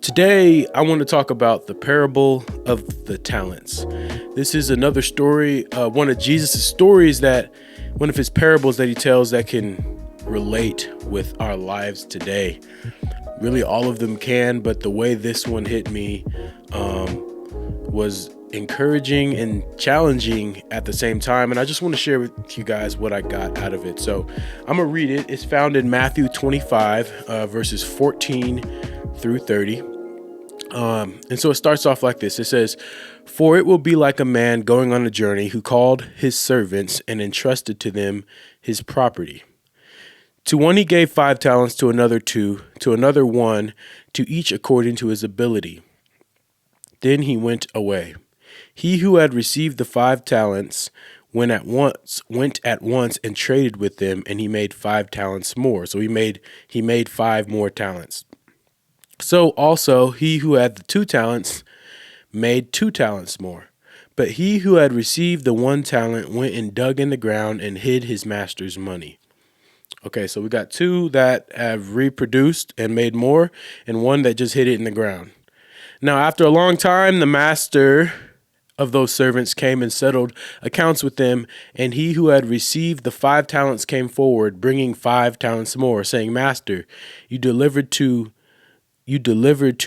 Today, I want to talk about the parable of the talents. This is another story, one of Jesus' stories one of his parables that he tells that can relate with our lives today. Really, all of them can, but the way this one hit me was encouraging and challenging at the same time. And I just want to share with you guys what I got out of it. So I'm going to read it. It's found in Matthew 25, verses 14 through 30. And so it starts off like this. It says, "For it will be like a man going on a journey who called his servants and entrusted to them his property. To one he gave 5 talents, to another 2, to another 1, to each according to his ability. Then he went away. He who had received the 5 talents went at once and traded with them, and he made 5 talents more." So he made 5 more talents. "So also he who had the 2 talents made 2 talents more. But he who had received the 1 talent went and dug in the ground and hid his master's money." Okay, so we got 2 that have reproduced and made more, and 1 that just hid it in the ground. "Now after a long time, the master of those servants came and settled accounts with them, and he who had received the 5 talents came forward, bringing 5 talents more, saying, 'Master, you delivered to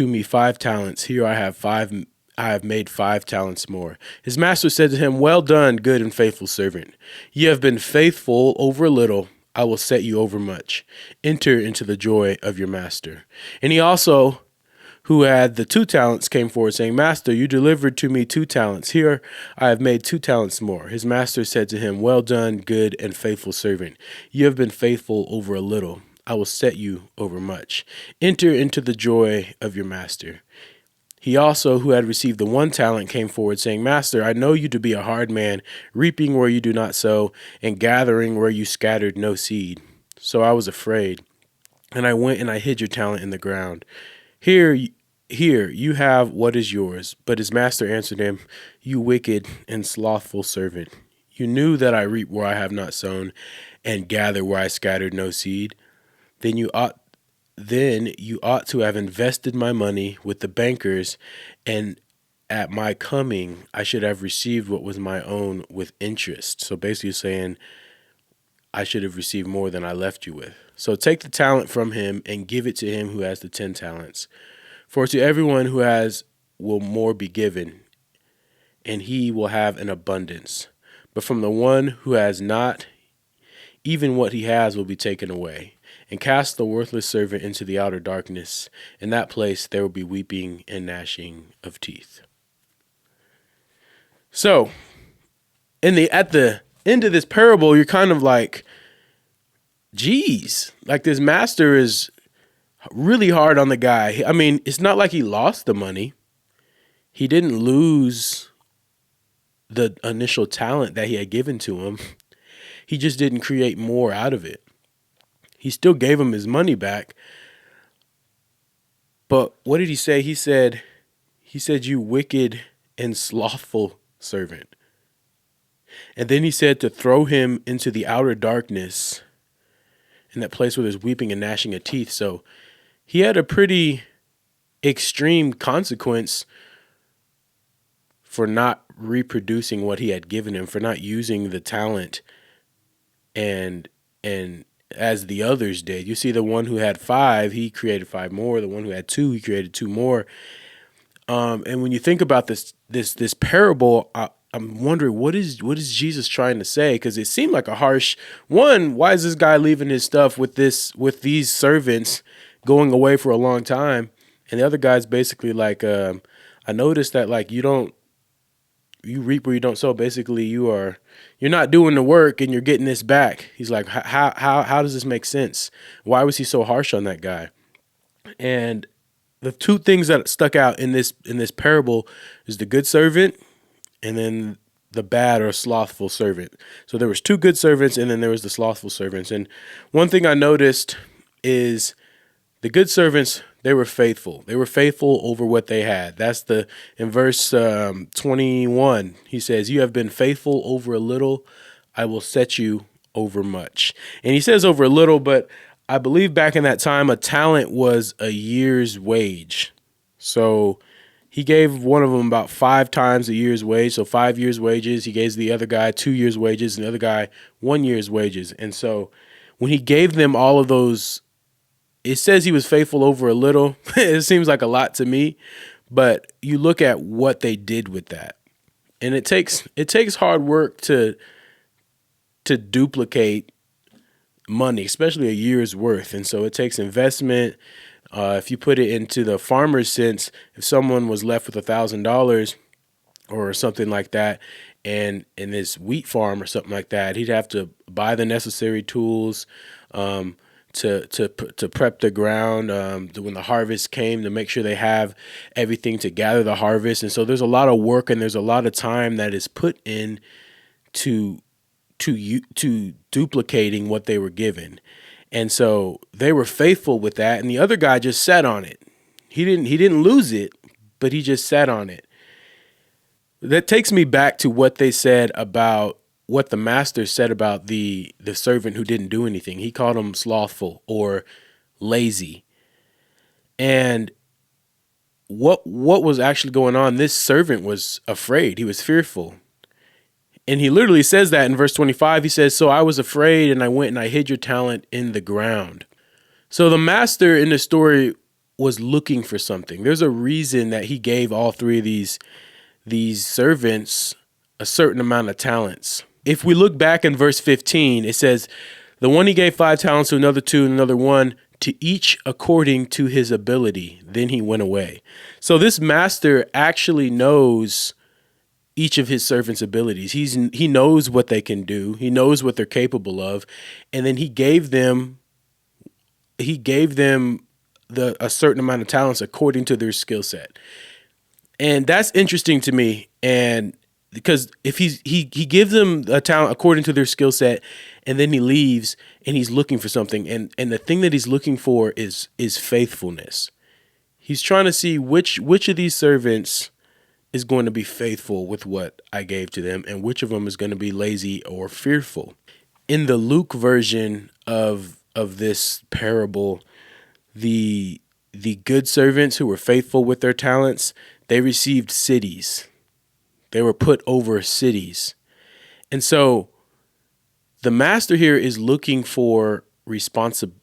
me 5 talents. Here I have made 5 talents more.' His master said to him, 'Well done, good and faithful servant. You have been faithful over a little. I will set you over much. Enter into the joy of your master.' And he also, who had the 2 talents, came forward, saying, 'Master, you delivered to me 2 talents. Here I have made 2 talents more.' His master said to him, 'Well done, good and faithful servant. You have been faithful over a little. I will set you over much. Enter into the joy of your master.' He also, who had received the 1 talent, came forward, saying, 'Master, I know you to be a hard man, reaping where you do not sow, and gathering where you scattered no seed. So I was afraid, and I went and I hid your talent in the ground. Here you have what is yours.' But his master answered him, 'You wicked and slothful servant. You knew that I reap where I have not sown, and gather where I scattered no seed. Then you ought to have invested my money with the bankers, and at my coming I should have received what was my own with interest.'" So basically saying, I should have received more than I left you with. "So take the talent from him and give it to him who has the 10 talents. For to everyone who has will more be given, and he will have an abundance. But from the one who has not, even what he has will be taken away. And cast the worthless servant into the outer darkness. In that place there will be weeping and gnashing of teeth." So, at the end of this parable, you're kind of like, geez, like this master is really hard on the guy. I mean, it's not like he lost the money. He didn't lose the initial talent that he had given to him. He just didn't create more out of it. He still gave him his money back. But what did he say? He said, "You wicked and slothful servant." And then he said to throw him into the outer darkness, in that place where there's weeping and gnashing of teeth. So he had a pretty extreme consequence for not reproducing what he had given him, for not using the talent and as the others did. You see, the one who had 5, he created 5 more. The one who had 2, he created 2 more. And when you think about this parable, I'm wondering what is Jesus trying to say? Because it seemed like a harsh one. Why is this guy leaving his stuff with these servants, going away for a long time? And the other guy's basically like, I noticed that like you reap where you don't sow. Basically, you're not doing the work and you're getting this back. He's like, how does this make sense? Why was he so harsh on that guy? And the 2 things that stuck out in this parable is the good servant and then the bad or slothful servant. So there was 2 good servants and then there was the slothful servants. And one thing I noticed is the good servants, they were faithful. They were faithful over what they had. That's in verse 21, he says, "You have been faithful over a little, I will set you over much." And he says over a little, but I believe back in that time, a talent was a year's wage. So he gave one of them about 5 times a year's wage. So 5 years' wages. He gave the other guy 2 years' wages and the other guy 1 year's wages. And so when he gave them all of those, it says he was faithful over a little. It seems like a lot to me, but you look at what they did with that. And it takes hard work to duplicate money, especially a year's worth. And so it takes investment. If you put it into the farmer's sense, if someone was left with $1,000 or something like that, and in his wheat farm or something like that, he'd have to buy the necessary tools to prep the ground when the harvest came, to make sure they have everything to gather the harvest. And so there's a lot of work and there's a lot of time that is put in to duplicating what they were given. And so they were faithful with that, and the other guy just sat on it. He didn't lose it, but he just sat on it. That takes me back to what they said about what the master said about the servant who didn't do anything. He called him slothful or lazy. And what was actually going on? This servant was afraid. He was fearful. And he literally says that in verse 25. He says, "So I was afraid and I went and I hid your talent in the ground." So the master in the story was looking for something. There's a reason that he gave all three of these servants a certain amount of talents. If we look back in verse 15, it says, "The one he gave 5 talents, to another 2, and another 1, to each according to his ability. Then he went away." So this master actually knows each of his servants' abilities. He knows what they can do. He knows what they're capable of. And then he gave them a certain amount of talents according to their skill set. And that's interesting to me. And because if he gives them a talent according to their skill set, and then he leaves and he's looking for something. And the thing that he's looking for is faithfulness. He's trying to see which of these servants is going to be faithful with what I gave to them, and which of them is going to be lazy or fearful. In the Luke version of this parable, the good servants who were faithful with their talents, they received cities. They were put over cities. And so the master here is looking for responsibility.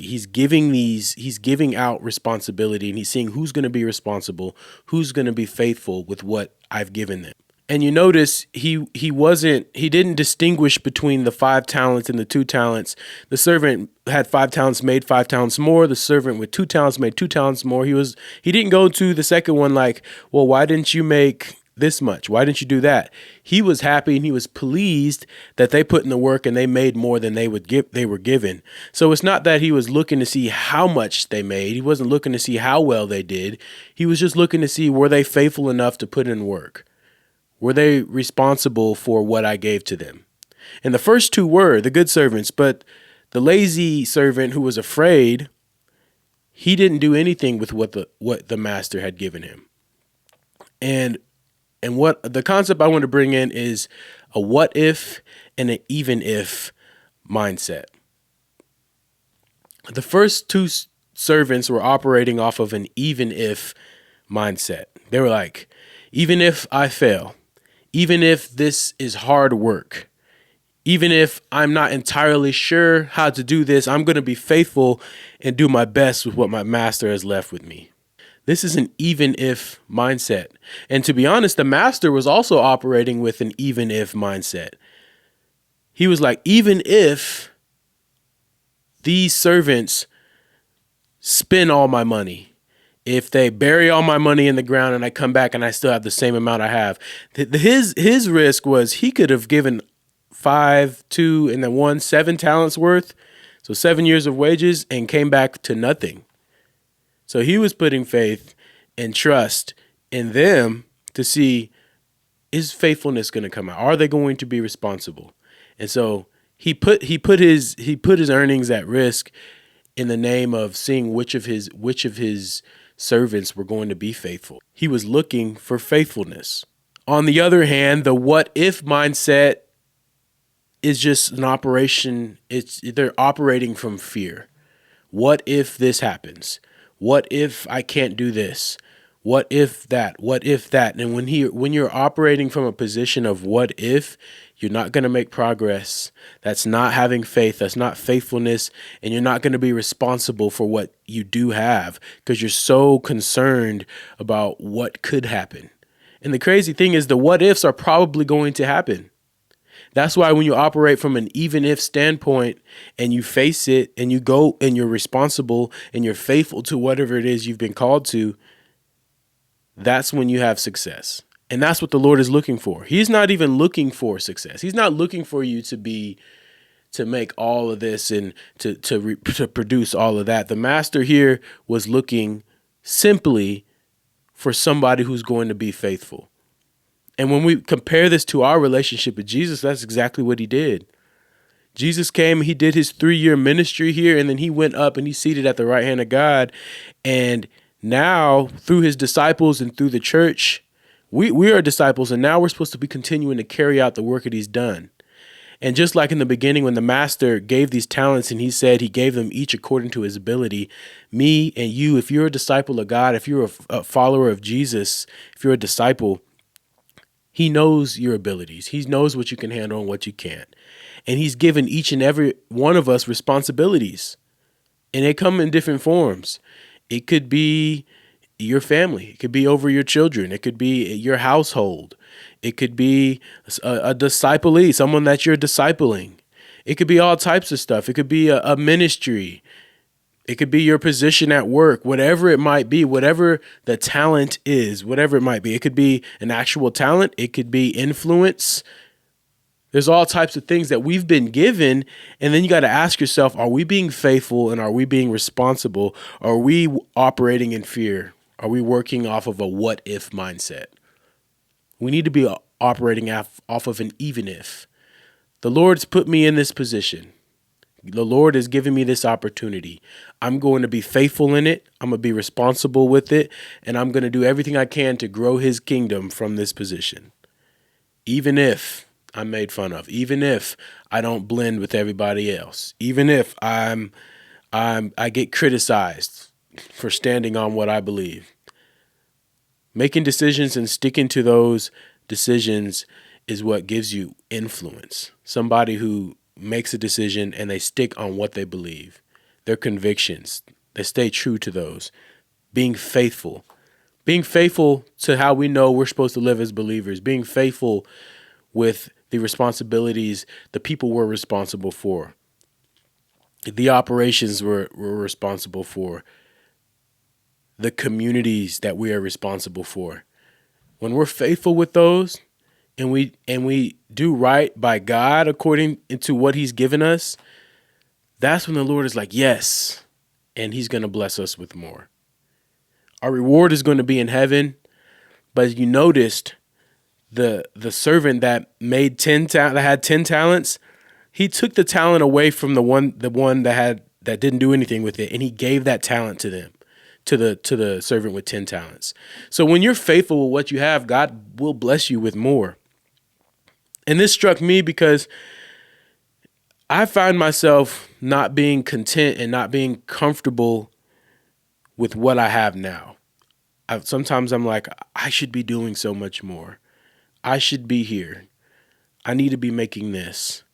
He's giving out responsibility, and he's seeing who's going to be responsible, who's going to be faithful with what I've given them. And you notice he didn't distinguish between the 5 talents and the 2 talents. The servant had 5 talents, made 5 talents more. The servant with 2 talents made 2 talents more. He didn't go to the second one like, well, why didn't you make this much? Why didn't you do that? He was happy and he was pleased that they put in the work and they made more than they were given. So it's not that he was looking to see how much they made. He wasn't looking to see how well they did. He was just looking to see, were they faithful enough to put in work? Were they responsible for what I gave to them? And the first 2 were the good servants, but the lazy servant who was afraid, he didn't do anything with what the master had given him. And what the concept I want to bring in is a what if and an even if mindset. The first 2 servants were operating off of an even if mindset. They were like, even if I fail, even if this is hard work, even if I'm not entirely sure how to do this, I'm going to be faithful and do my best with what my master has left with me. This is an even if mindset. And to be honest, the master was also operating with an even if mindset. He was like, even if these servants spend all my money, if they bury all my money in the ground and I come back and I still have the same amount I have, his risk was he could have given 5, 2, and then 1, 7 talents worth. So 7 years of wages, and came back to nothing. So he was putting faith and trust in them to see, is faithfulness going to come out? Are they going to be responsible? And so he put his earnings at risk in the name of seeing which of his servants were going to be faithful. He was looking for faithfulness. On the other hand, the what if mindset is just an operation. They're operating from fear. What if this happens? What if I can't do this? What if that? What if that? And when you're operating from a position of what if, you're not going to make progress. That's not having faith. That's not faithfulness. And you're not going to be responsible for what you do have because you're so concerned about what could happen. And the crazy thing is the what ifs are probably going to happen. That's why when you operate from an even if standpoint and you face it and you go and you're responsible and you're faithful to whatever it is you've been called to, that's when you have success. And that's what the Lord is looking for. He's not even looking for success. He's not looking for you to make all of this and to produce all of that. The master here was looking simply for somebody who's going to be faithful. And when we compare this to our relationship with Jesus, that's exactly what he did. Jesus came, he did his 3-year ministry here, and then he went up and he's seated at the right hand of God. And now through his disciples and through the church, we are disciples, and now we're supposed to be continuing to carry out the work that he's done. And just like in the beginning, when the master gave these talents and he said he gave them each according to his ability, me and you, if you're a disciple of God, if you're a follower of Jesus, if you're a disciple, he knows your abilities. He knows what you can handle and what you can't. And he's given each and every one of us responsibilities. And they come in different forms. It could be your family. It could be over your children. It could be your household. It could be a disciplee, someone that you're discipling. It could be all types of stuff. It could be a ministry. It could be your position at work, whatever it might be, whatever the talent is, whatever it might be. It could be an actual talent. It could be influence. There's all types of things that we've been given. And then you got to ask yourself, are we being faithful and are we being responsible? Are we operating in fear? Are we working off of a what if mindset? We need to be operating off of an even if. The Lord's put me in this position. The Lord has given me this opportunity. I'm going to be faithful in it. I'm going to be responsible with it. And I'm going to do everything I can to grow his kingdom from this position. Even if I'm made fun of, even if I don't blend with everybody else, even if I get criticized for standing on what I believe. Making decisions and sticking to those decisions is what gives you influence. Somebody who makes a decision and they stick on what they believe, their convictions, they stay true to those. Being faithful to how we know we're supposed to live as believers, being faithful with the responsibilities, the people we're responsible for, the operations we're responsible for, the communities that we are responsible for. When we're faithful with those and we do right by God according to what he's given us, that's when the Lord is like, yes, and he's going to bless us with more. Our reward is going to be in heaven. But you noticed the servant that had 10 talents, he took the talent away from the one that didn't do anything with it, and he gave that talent to them. To the servant with 10 talents. So when you're faithful with what you have, God will bless you with more. And this struck me because I find myself not being content and not being comfortable with what I have now. Sometimes I'm like, I should be doing so much more. I should be here. I need to be making this.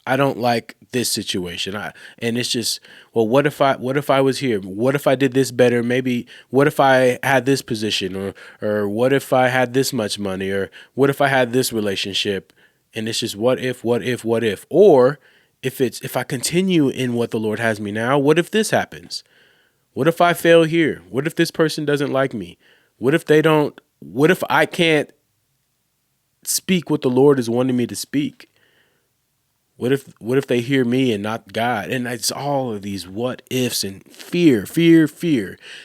I don't like this situation. And it's just, well, what if I was here? What if I did this better? Maybe what if I had this position or what if I had this much money or what if I had this relationship? And it's just what if? Or if I continue in what the Lord has me now, what if this happens? What if I fail here? What if this person doesn't like me? What if I can't speak what the Lord is wanting me to speak? What if they hear me and not God? And it's all of these what ifs and fear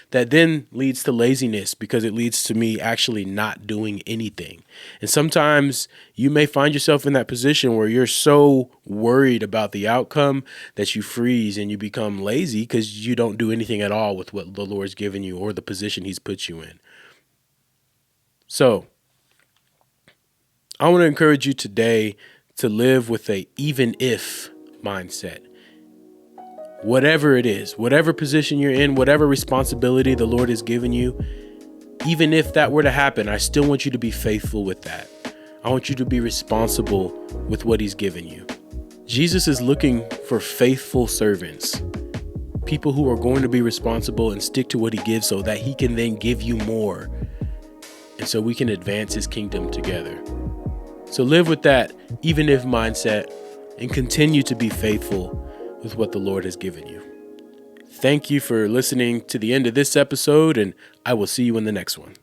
that then leads to laziness because it leads to me actually not doing anything. And sometimes you may find yourself in that position where you're so worried about the outcome that you freeze and you become lazy because you don't do anything at all with what the Lord's given you or the position he's put you in. So I want to encourage you today to live with a even if mindset. Whatever it is, whatever position you're in, whatever responsibility the Lord has given you, Even if that were to happen, I still want you to be faithful with that. I want you to be responsible with what he's given you. Jesus is looking for faithful servants, people who are going to be responsible and stick to what he gives so that he can then give you more. And so we can advance his kingdom together. So live with that even if mindset and continue to be faithful with what the Lord has given you. Thank you for listening to the end of this episode, and I will see you in the next one.